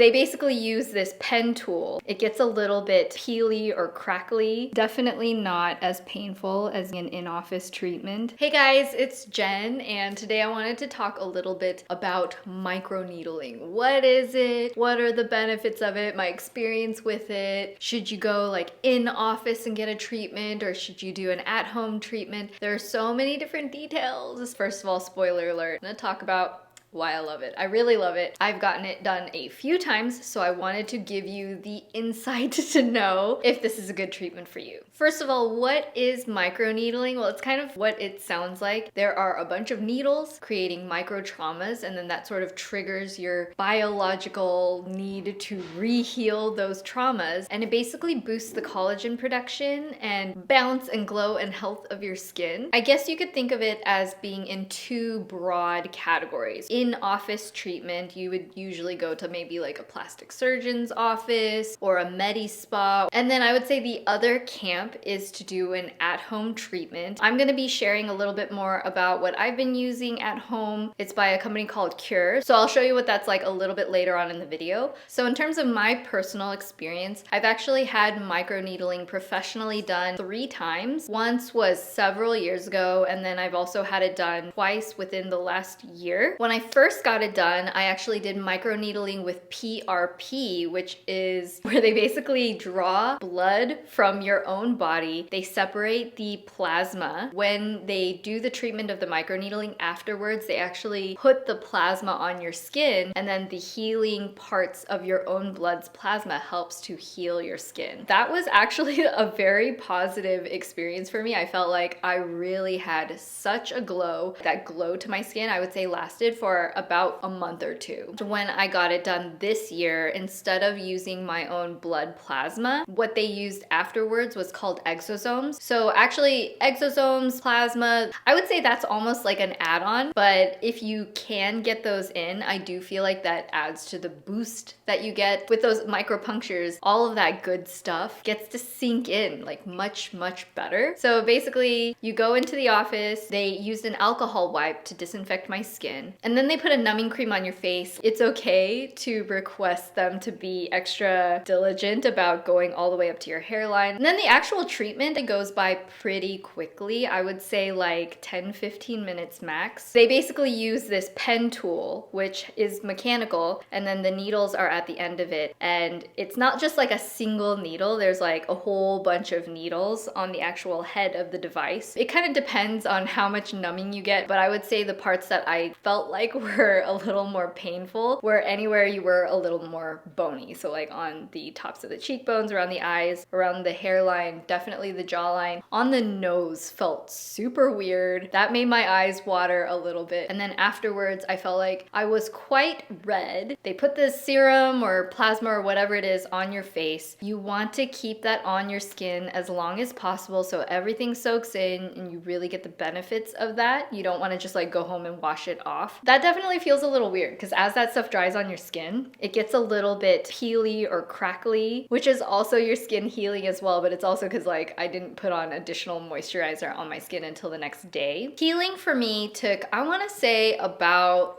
They basically use this pen tool. It gets a little bit peely or crackly. Definitely not as painful as an in-office treatment. Hey guys, it's Jen, and today I wanted to talk a little bit about microneedling. What is it? What are the benefits of it? My experience with it? Should you go like in office and get a treatment, or should you do an at-home treatment? There are so many different details. First of all, spoiler alert, I'm gonna talk about why I love it. I really love it. I've gotten it done a few times, so I wanted to give you the insight to know if this is a good treatment for you. First of all, what is microneedling? Well, it's kind of what it sounds like. There are a bunch of needles creating micro traumas, and then that sort of triggers your biological need to re-heal those traumas, and it basically boosts the collagen production and bounce and glow and health of your skin. I guess you could think of it as being in two broad categories. In-office treatment, you would usually go to maybe like a plastic surgeon's office or a med spa. And then I would say the other camp is to do an at-home treatment. I'm gonna be sharing a little bit more about what I've been using at home. It's by a company called Cure. So I'll show you what that's like a little bit later on in the video. So in terms of my personal experience, I've actually had microneedling professionally done 3 times. Once was several years ago, and then I've also had it done twice within the last year. When I first got it done, I actually did microneedling with PRP, which is where they basically draw blood from your own body. They separate the plasma. When they do the treatment of the microneedling afterwards, they actually put the plasma on your skin, and then the healing parts of your own blood's plasma helps to heal your skin. That was actually a very positive experience for me. I felt like I really had such a glow. That glow to my skin, I would say, lasted for about a month or 2. When I got it done this year, instead of using my own blood plasma, what they used afterwards was called exosomes. So actually, exosomes, plasma, I would say that's almost like an add-on, but if you can get those in, I do feel like that adds to the boost that you get with those micropunctures. All of that good stuff gets to sink in like much, much better. So basically, you go into the office, they used an alcohol wipe to disinfect my skin, and then they put a numbing cream on your face. It's okay to request them to be extra diligent about going all the way up to your hairline. And then the actual treatment, it goes by pretty quickly. I would say like 10-15 minutes max. They basically use this pen tool, which is mechanical, and then the needles are at the end of it. And it's not just like a single needle. There's like a whole bunch of needles on the actual head of the device. It kind of depends on how much numbing you get, but I would say the parts that I felt like were a little more painful were anywhere you were a little more bony. So like on the tops of the cheekbones, around the eyes, around the hairline, definitely the jawline. On the nose felt super weird. That made my eyes water a little bit. And then afterwards, I felt like I was quite red. They put this serum or plasma or whatever it is on your face. You want to keep that on your skin as long as possible so everything soaks in and you really get the benefits of that. You don't want to just like go home and wash it off. That definitely feels a little weird because as that stuff dries on your skin, it gets a little bit peely or crackly, which is also your skin healing as well, but it's also because like I didn't put on additional moisturizer on my skin until the next day. Healing for me took, I want to say, about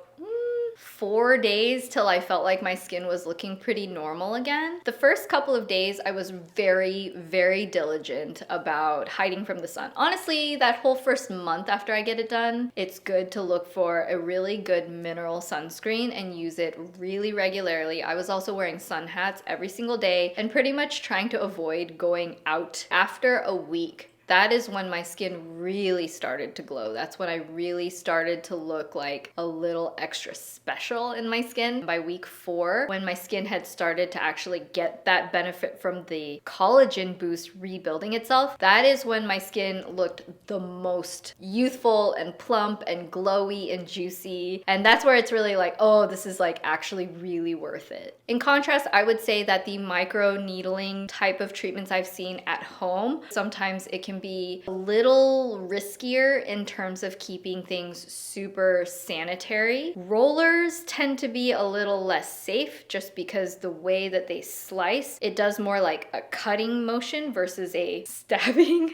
4 days till I felt like my skin was looking pretty normal again. The first couple of days I was very, very diligent about hiding from the sun. Honestly, that whole first month after I get it done, it's good to look for a really good mineral sunscreen and use it really regularly. I was also wearing sun hats every single day and pretty much trying to avoid going out. After a week, that is when my skin really started to glow. That's when I really started to look like a little extra special in my skin. By week 4, when my skin had started to actually get that benefit from the collagen boost rebuilding itself, that is when my skin looked the most youthful and plump and glowy and juicy. And that's where it's really like, oh, this is like actually really worth it. In contrast, I would say that the micro needling type of treatments I've seen at home, sometimes it can be a little riskier in terms of keeping things super sanitary. Rollers tend to be a little less safe just because the way that they slice, it does more like a cutting motion versus a stabbing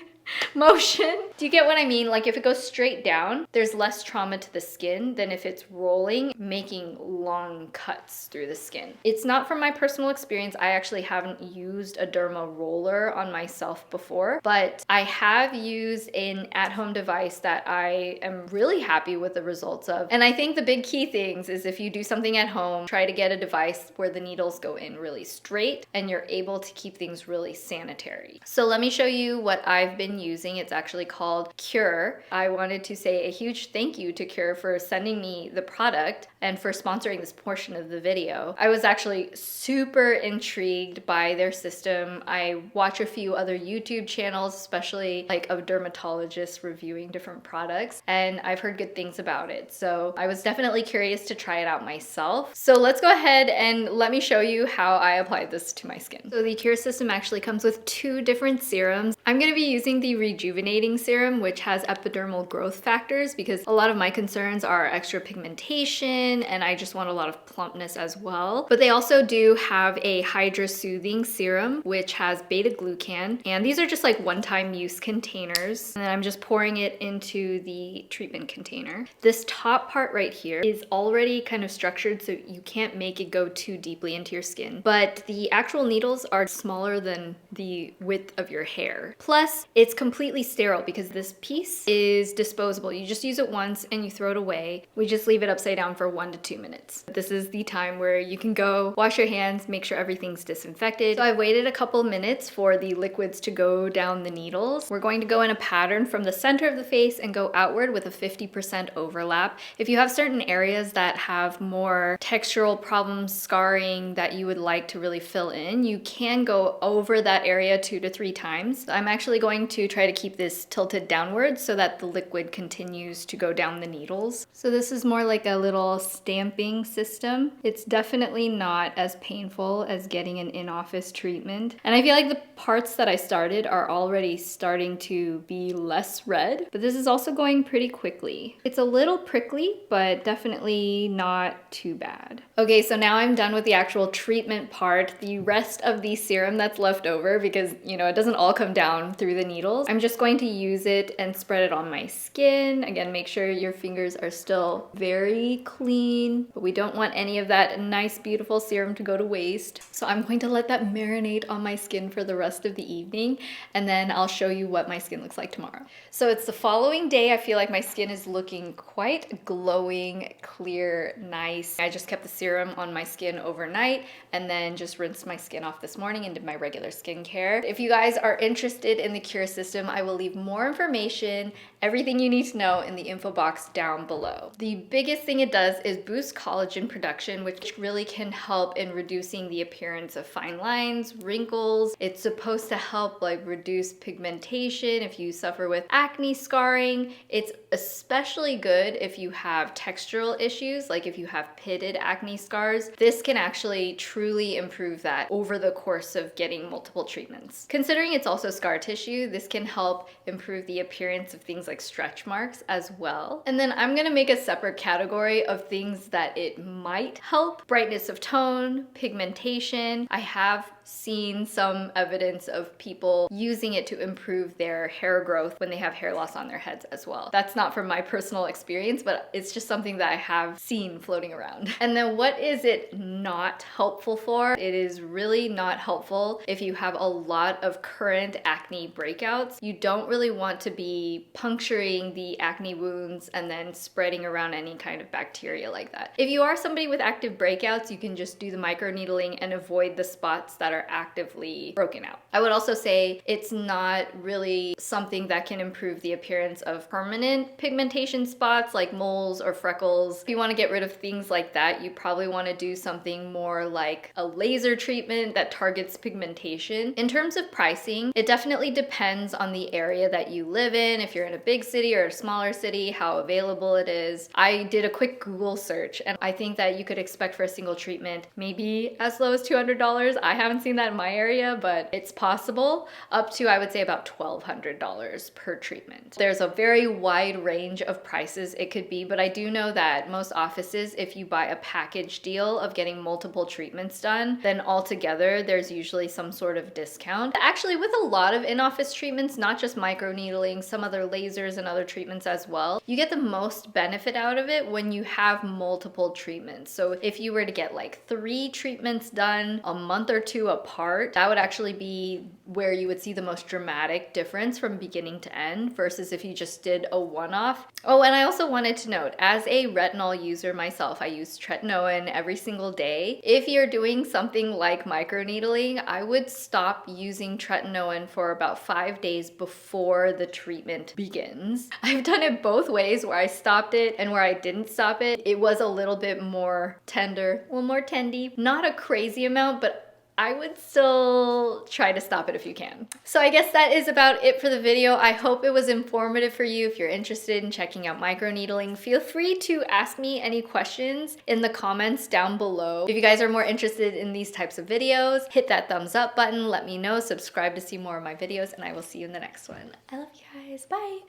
motion. Do you get what I mean? Like if it goes straight down, there's less trauma to the skin than if it's rolling, making long cuts through the skin. It's not from my personal experience. I actually haven't used a derma roller on myself before, but I have used an at-home device that I am really happy with the results of. And I think the big key things is if you do something at home, try to get a device where the needles go in really straight and you're able to keep things really sanitary. So let me show you what I've been using. It's actually called Cure. I wanted to say a huge thank you to Cure for sending me the product and for sponsoring this portion of the video. I was actually super intrigued by their system. I watch a few other YouTube channels, especially like of dermatologists reviewing different products, and I've heard good things about it. So I was definitely curious to try it out myself. So let's go ahead and let me show you how I applied this to my skin. So the Cure system actually comes with 2 different serums. I'm gonna be using the Rejuvenating Serum, which has epidermal growth factors, because a lot of my concerns are extra pigmentation and I just want a lot of plumpness as well. But they also do have a Hydra Soothing Serum, which has beta-glucan, and these are just like one-time use containers. And then I'm just pouring it into the treatment container. This top part right here is already kind of structured so you can't make it go too deeply into your skin, but the actual needles are smaller than the width of your hair. Plus, it's completely sterile because this piece is disposable. You just use it once and you throw it away. We just leave it upside down for 1 to 2 minutes. This is the time where you can go wash your hands, make sure everything's disinfected. So I waited a couple minutes for the liquids to go down the needles. We're going to go in a pattern from the center of the face and go outward with a 50% overlap. If you have certain areas that have more textural problems, scarring that you would like to really fill in, you can go over that area 2 to 3 times. I'm actually going to try to keep this tilted downwards so that the liquid continues to go down the needles. So this is more like a little stamping system. It's definitely not as painful as getting an in-office treatment. And I feel like the parts that I started are already starting to be less red, but this is also going pretty quickly. It's a little prickly, but definitely not too bad. Okay, so now I'm done with the actual treatment part. The rest of the serum that's left over, because you know, it doesn't all come down through the needles, I'm just going to use it and spread it on my skin. Again, make sure your fingers are still very clean, but we don't want any of that nice, beautiful serum to go to waste. So I'm going to let that marinate on my skin for the rest of the evening, and then I'll show you what my skin looks like tomorrow. So it's the following day. I feel like my skin is looking quite glowing, clear, nice. I just kept the serum on my skin overnight and then just rinsed my skin off this morning and did my regular skincare. If you guys are interested in the Cure system, I will leave more information, everything you need to know in the info box down below. The biggest thing it does is boost collagen production, which really can help in reducing the appearance of fine lines, wrinkles. It's supposed to help like reduce pigmentation if you suffer with acne scarring. It's especially good if you have textural issues, like if you have pitted acne scars. This can actually truly improve that over the course of getting multiple treatments. Considering it's also scar tissue, this can help improve the appearance of things like stretch marks as well. And then I'm gonna make a separate category of things that it might help. Brightness of tone, pigmentation. I have seen some evidence of people using it to improve their hair growth when they have hair loss on their heads as well. That's not from my personal experience, but it's just something that I have seen floating around. And then what is it not helpful for? It is really not helpful if you have a lot of current acne breakouts. You don't really want to be puncturing the acne wounds and then spreading around any kind of bacteria like that. If you are somebody with active breakouts, you can just do the microneedling and avoid the spots that are actively broken out. I would also say it's not really something that can improve the appearance of permanent pigmentation spots like moles or freckles. If you want to get rid of things like that, you probably want to do something more like a laser treatment that targets pigmentation. In terms of pricing, it definitely depends on the area that you live in. If you're in a big city or a smaller city, how available it is. I did a quick Google search and I think that you could expect for a single treatment maybe as low as $200. I haven't seen that in my area, but it's possible, up to I would say about $1,200 per treatment. There's a very wide range of prices it could be, but I do know that most offices, if you buy a package deal of getting multiple treatments done, then altogether there's usually some sort of discount. Actually, with a lot of in-office treatments, treatments, not just microneedling, some other lasers and other treatments as well, you get the most benefit out of it when you have multiple treatments. So if you were to get like 3 treatments done a month or 2 apart, that would actually be where you would see the most dramatic difference from beginning to end versus if you just did a one-off. Oh, and I also wanted to note, as a retinol user myself, I use tretinoin every single day. If you're doing something like microneedling, I would stop using tretinoin for about 5 days before the treatment begins. I've done it both ways, where I stopped it and where I didn't stop it. It was a little bit more tender, a little more tendy. Not a crazy amount, but I would still try to stop it if you can. So I guess that is about it for the video. I hope it was informative for you. If you're interested in checking out microneedling, feel free to ask me any questions in the comments down below. If you guys are more interested in these types of videos, hit that thumbs up button, let me know, subscribe to see more of my videos, and I will see you in the next one. I love you guys, bye.